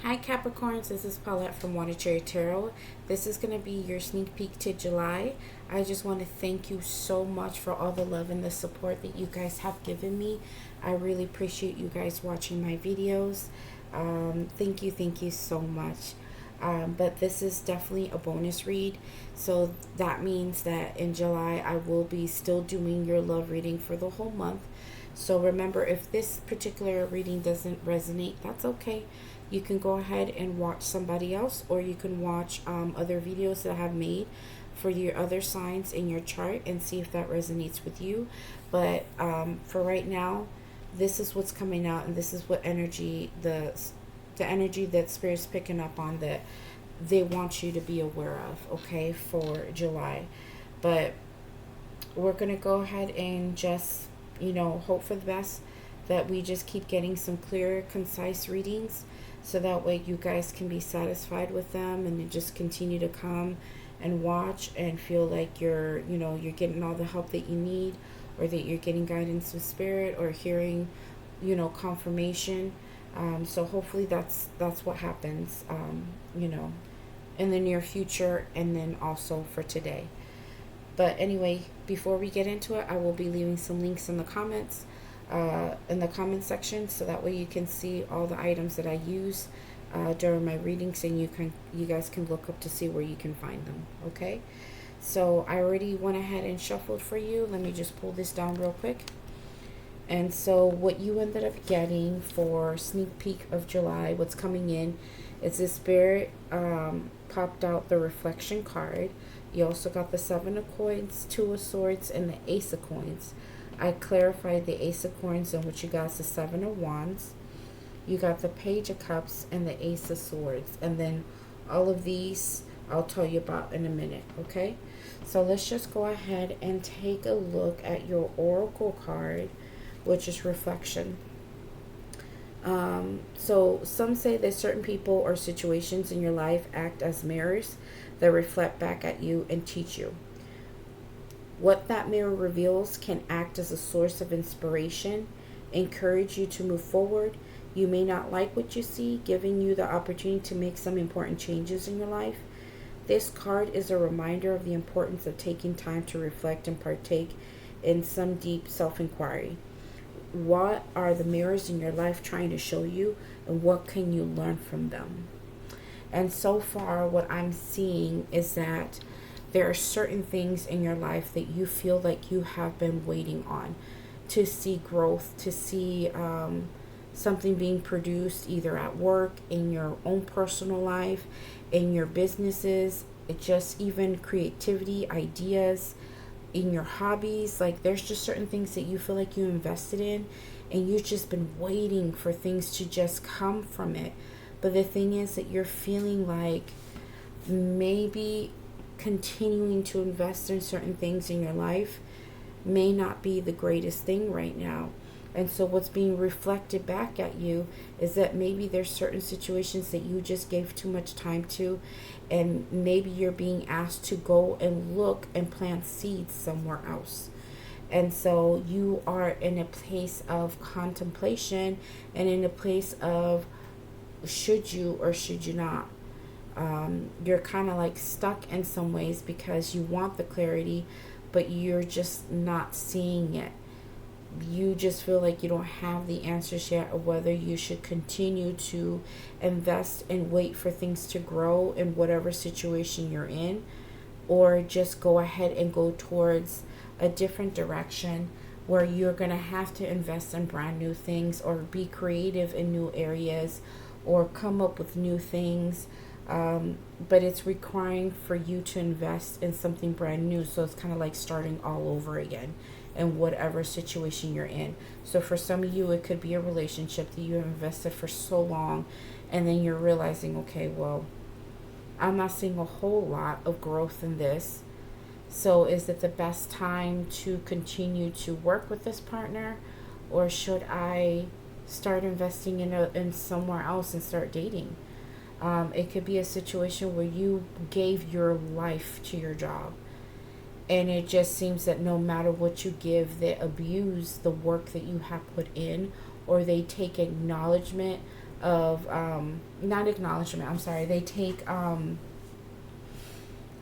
Hi Capricorns, this is Paulette from Water Cherry Tarot. This is going to be your sneak peek to July. I just want to thank you so much for all the love and the support that you guys have given me. I really appreciate you guys watching my videos. Thank you so much. But this is definitely a bonus read. So that means that in July I will be still doing your love reading for the whole month. So remember, if this particular reading doesn't resonate, that's okay. You can go ahead and watch somebody else, or you can watch other videos that I have made for your other signs in your chart and see if that resonates with you. But for right now, this is what's coming out, and this is what energy, the energy that Spirit's picking up on, that they want you to be aware of, okay, for July. But we're going to go ahead and just, hope for the best, that we just keep getting some clear, concise readings, so that way you guys can be satisfied with them and just continue to come and watch and feel like you're getting all the help that you need, or that you're getting guidance from Spirit, or hearing, confirmation. So hopefully that's what happens, in the near future, and then also for today. But anyway, before we get into it, I will be leaving some links in the comments, in the comment section, so that way you can see all the items that I use during my readings, and you guys can look up to see where you can find them. Okay, so I already went ahead and shuffled for you. Let me just pull this down real quick. And so what you ended up getting for sneak peek of July, what's coming in, is this Spirit popped out the reflection card. You also got the 7 of coins, 2 of swords, and the ace of coins. I clarified the ace of coins, and what you got is the 7 of wands. You got the page of cups and the ace of swords. And then all of these I'll tell you about in a minute, okay? So let's just go ahead and take a look at your oracle card, which is reflection. So some say that certain people or situations in your life act as mirrors that reflect back at you and teach you. What that mirror reveals can act as a source of inspiration, encourage you to move forward. You may not like what you see, giving you the opportunity to make some important changes in your life. This card is a reminder of the importance of taking time to reflect and partake in some deep self-inquiry. What are the mirrors in your life trying to show you, and what can you learn from them? And so far, what I'm seeing is that there are certain things in your life that you feel like you have been waiting on, to see growth, to see something being produced, either at work, in your own personal life, in your businesses, just even creativity, ideas, in your hobbies. Like, there's just certain things that you feel like you invested in, and you've just been waiting for things to just come from it. But the thing is that you're feeling like maybe continuing to invest in certain things in your life may not be the greatest thing right now. And so what's being reflected back at you is that maybe there's certain situations that you just gave too much time to, and maybe you're being asked to go and look and plant seeds somewhere else. And so you are in a place of contemplation, and in a place of should you or should you not. You're kind of like stuck in some ways, because you want the clarity, but you're just not seeing it. You just feel like you don't have the answers yet, of whether you should continue to invest and wait for things to grow in whatever situation you're in, or just go ahead and go towards a different direction where you're going to have to invest in brand new things, or be creative in new areas, or come up with new things. But it's requiring for you to invest in something brand new. So it's kind of like starting all over again in whatever situation you're in. So for some of you, it could be a relationship that you have invested for so long, and then you're realizing, okay, well, I'm not seeing a whole lot of growth in this. So is it the best time to continue to work with this partner, or should I start investing in somewhere else and start dating? It could be a situation where you gave your life to your job, and it just seems that no matter what you give, they abuse the work that you have put in, or they take acknowledgement of not acknowledgement, I'm sorry, they take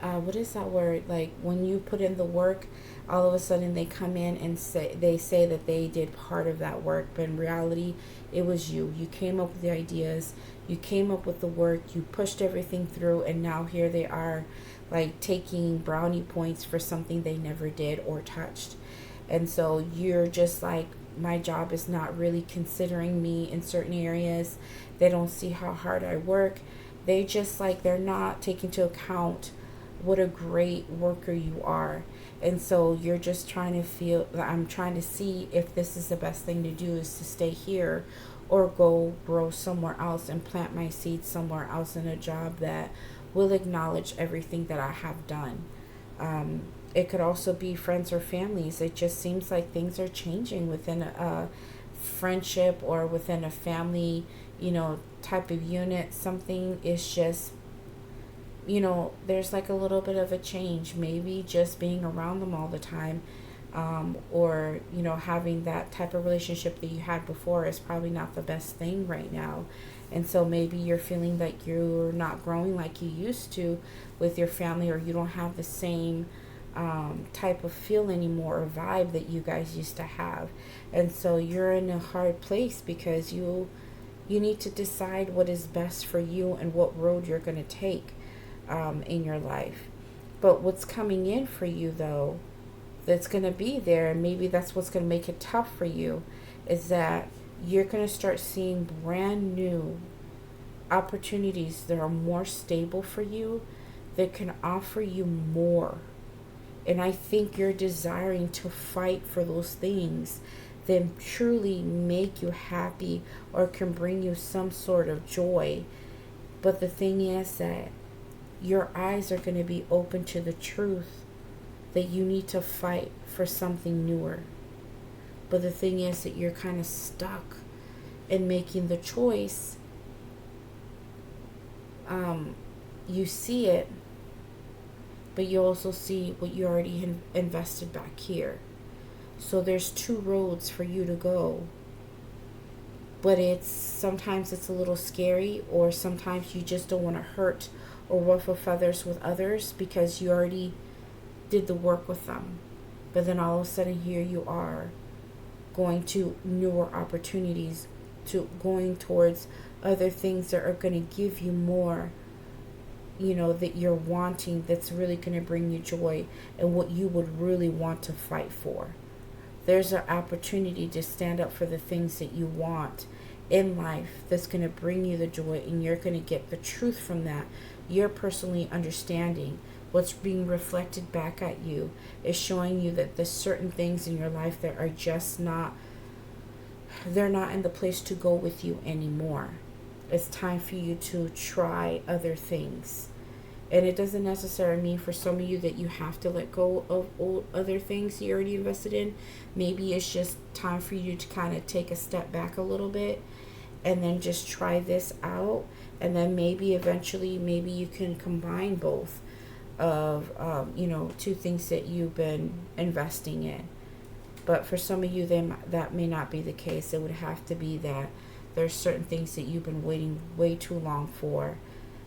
what is that word, like when you put in the work, all of a sudden they come in and say that they did part of that work, but in reality it was you came up with the ideas, you came up with the work, you pushed everything through, and now here they are, like taking brownie points for something they never did or touched. And so you're just like, my job is not really considering me in certain areas. They don't see how hard I work. They just like, they're not taking into account what a great worker you are. And so you're just trying to feel, I'm trying to see if this is the best thing to do, is to stay here or go grow somewhere else and plant my seeds somewhere else in a job that will acknowledge everything that I have done. It could also be friends or families. It just seems like things are changing within a friendship or within a family, type of unit. Something is just, there's like a little bit of a change. Maybe just being around them all the time, or, having that type of relationship that you had before is probably not the best thing right now. And so maybe you're feeling like you're not growing like you used to with your family, or you don't have the same type of feel anymore or vibe that you guys used to have. And so you're in a hard place because you need to decide what is best for you and what road you're going to take in your life. But what's coming in for you, though, that's going to be there, and maybe that's what's going to make it tough for you, is that you're going to start seeing brand new opportunities that are more stable for you, that can offer you more. And I think you're desiring to fight for those things that truly make you happy or can bring you some sort of joy. But the thing is that your eyes are going to be open to the truth that you need to fight for something newer. But the thing is that you're kind of stuck in making the choice. You see it, but you also see what you already invested back here. So there's two roads for you to go. But sometimes it's a little scary, or sometimes you just don't want to hurt or ruffle feathers with others because you already did the work with them. But then all of a sudden here you are going to newer opportunities, to going towards other things that are going to give you more, that you're wanting, that's really going to bring you joy and what you would really want to fight for. There's an opportunity to stand up for the things that you want in life that's going to bring you the joy, and you're going to get the truth from that. You're personally understanding what's being reflected back at you is showing you that there's certain things in your life that are just not, they're not in the place to go with you anymore. It's time for you to try other things. And it doesn't necessarily mean for some of you that you have to let go of other things you already invested in. Maybe it's just time for you to kind of take a step back a little bit and then just try this out. And then maybe eventually, maybe you can combine both of, two things that you've been investing in. But for some of you, that may not be the case. It would have to be that there's certain things that you've been waiting way too long for.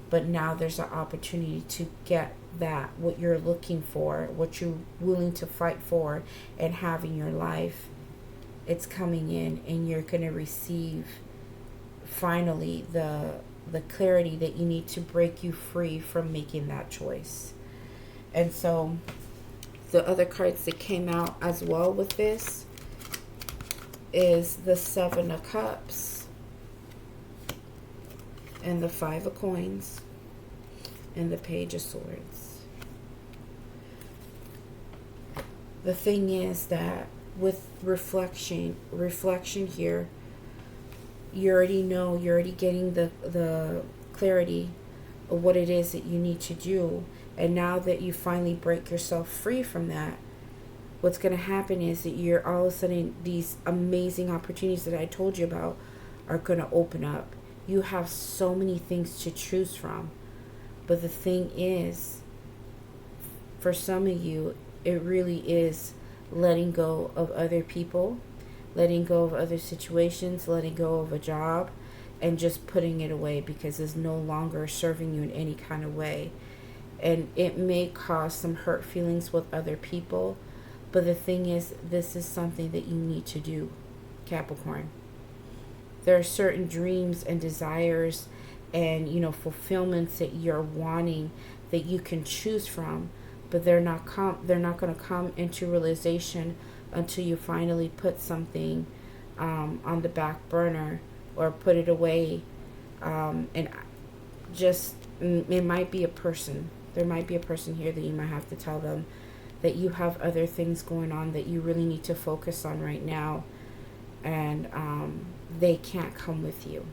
But now there's an opportunity to get that, what you're looking for, what you're willing to fight for and have in your life. It's coming in, and you're going to receive finally the clarity that you need to break you free from making that choice. And so the other cards that came out as well with this is the Seven of Cups and the Five of Coins and the Page of Swords. The thing is that with reflection here, you already know, you're already getting the clarity of what it is that you need to do. And now that you finally break yourself free from that, what's going to happen is that you're all of a sudden, these amazing opportunities that I told you about are going to open up. You have so many things to choose from. But the thing is, for some of you, it really is letting go of other people, letting go of other situations, letting go of a job. and just putting it away because it's no longer serving you in any kind of way. And it may cause some hurt feelings with other people, but the thing is, this is something that you need to do, Capricorn. There are certain dreams and desires and, fulfillments that you're wanting that you can choose from, but they're not going to come into realization until you finally put something on the back burner or put it away. And just, it might be a person. There might be a person here that you might have to tell them that you have other things going on that you really need to focus on right now, and they can't come with you.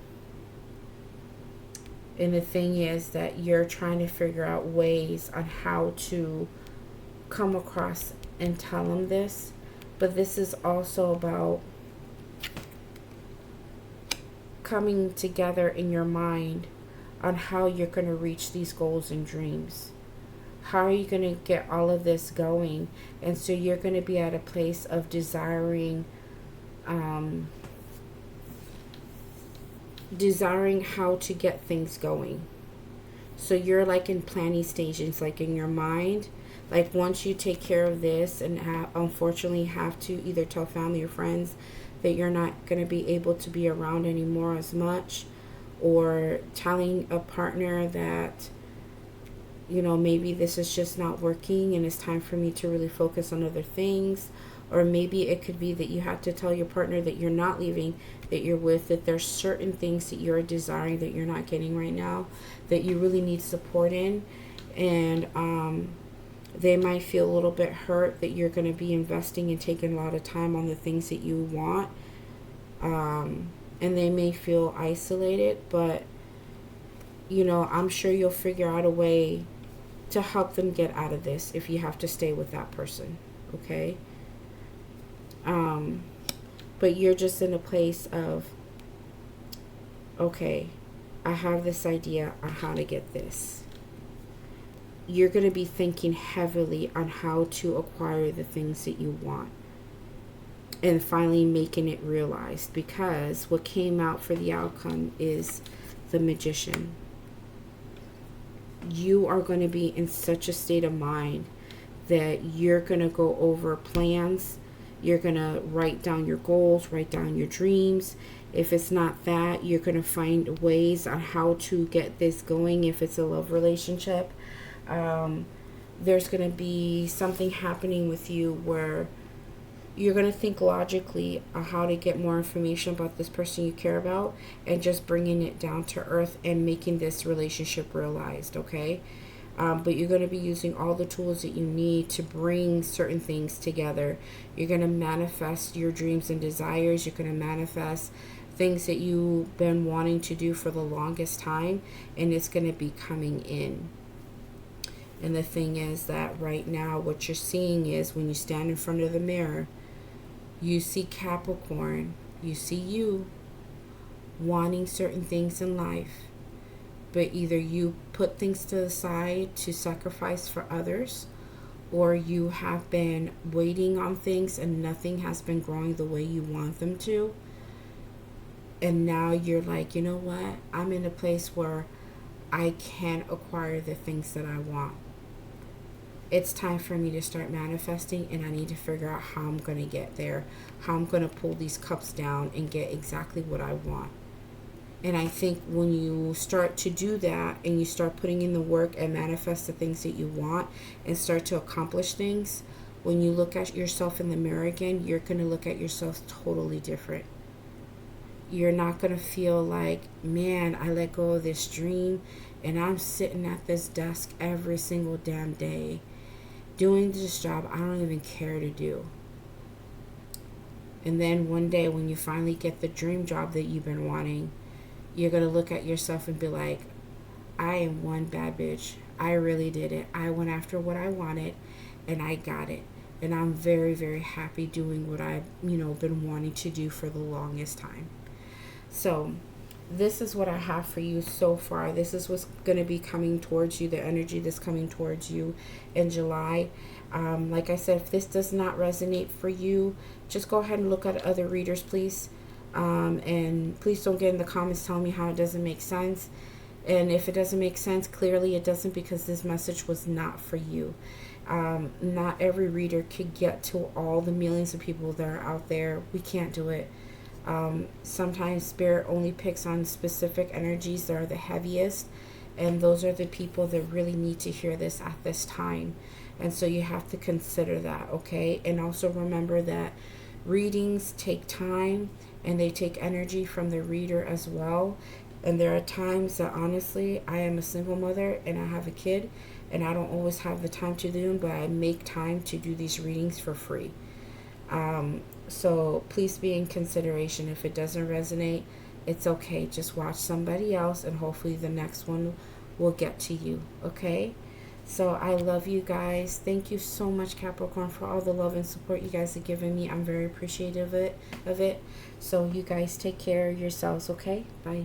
And the thing is that you're trying to figure out ways on how to come across and tell them this. But this is also about coming together in your mind on how you're going to reach these goals and dreams. How are you going to get all of this going? And so you're going to be at a place of desiring how to get things going. So you're like in planning stages, like in your mind. Like once you take care of this and unfortunately have to either tell family or friends that you're not going to be able to be around anymore as much, or telling a partner that, maybe this is just not working and it's time for me to really focus on other things. Or maybe it could be that you have to tell your partner that you're not leaving, that you're with, that there's certain things that you're desiring that you're not getting right now, that you really need support in. And they might feel a little bit hurt that you're going to be investing and taking a lot of time on the things that you want. And they may feel isolated, but, I'm sure you'll figure out a way to help them get out of this if you have to stay with that person, okay? But you're just in a place of, okay, I have this idea on how to get this. You're going to be thinking heavily on how to acquire the things that you want and finally making it realized, because what came out for the outcome is the Magician. You are going to be in such a state of mind that you're going to go over plans. You're going to write down your goals, write down your dreams. If it's not that, you're going to find ways on how to get this going. If it's a love relationship, there's going to be something happening with you where you're going to think logically on how to get more information about this person you care about and just bringing it down to earth and making this relationship realized, okay? But you're going to be using all the tools that you need to bring certain things together. You're going to manifest your dreams and desires. You're going to manifest things that you've been wanting to do for the longest time, and it's going to be coming in. And the thing is that right now what you're seeing is when you stand in front of the mirror, you see Capricorn, you see you wanting certain things in life, but either you put things to the side to sacrifice for others, or you have been waiting on things and nothing has been growing the way you want them to. And now you're like, you know what? I'm in a place where I can acquire the things that I want. It's time for me to start manifesting, and I need to figure out how I'm going to get there, how I'm going to pull these cups down and get exactly what I want. And I think when you start to do that and you start putting in the work and manifest the things that you want and start to accomplish things, when you look at yourself in the mirror again, you're going to look at yourself totally different. You're not going to feel like, man, I let go of this dream and I'm sitting at this desk every single damn day doing this job I don't even care to do. And then one day when you finally get the dream job that you've been wanting, you're going to look at yourself and be like, I am one bad bitch. I really did it. I went after what I wanted and I got it. And I'm very, very happy doing what I've, been wanting to do for the longest time. So this is what I have for you so far. This is what's going to be coming towards you, the energy that's coming towards you in July. Like I said, if this does not resonate for you, just go ahead and look at other readers, please. And please don't get in the comments telling me how it doesn't make sense. And if it doesn't make sense, clearly it doesn't, because this message was not for you. Not every reader could get to all the millions of people that are out there. We can't do it. Sometimes Spirit only picks on specific energies that are the heaviest, and those are the people that really need to hear this at this time. And so you have to consider that, okay? And also remember that readings take time, and they take energy from the reader as well. And there are times that, honestly, I am a single mother and I have a kid, and I don't always have the time to do them, but I make time to do these readings for free. So please be in consideration. If it doesn't resonate, it's okay. Just watch somebody else, and hopefully the next one will get to you, okay? So I love you guys. Thank you so much, Capricorn, for all the love and support you guys have given me. I'm very appreciative of it. So you guys take care of yourselves, okay? Bye.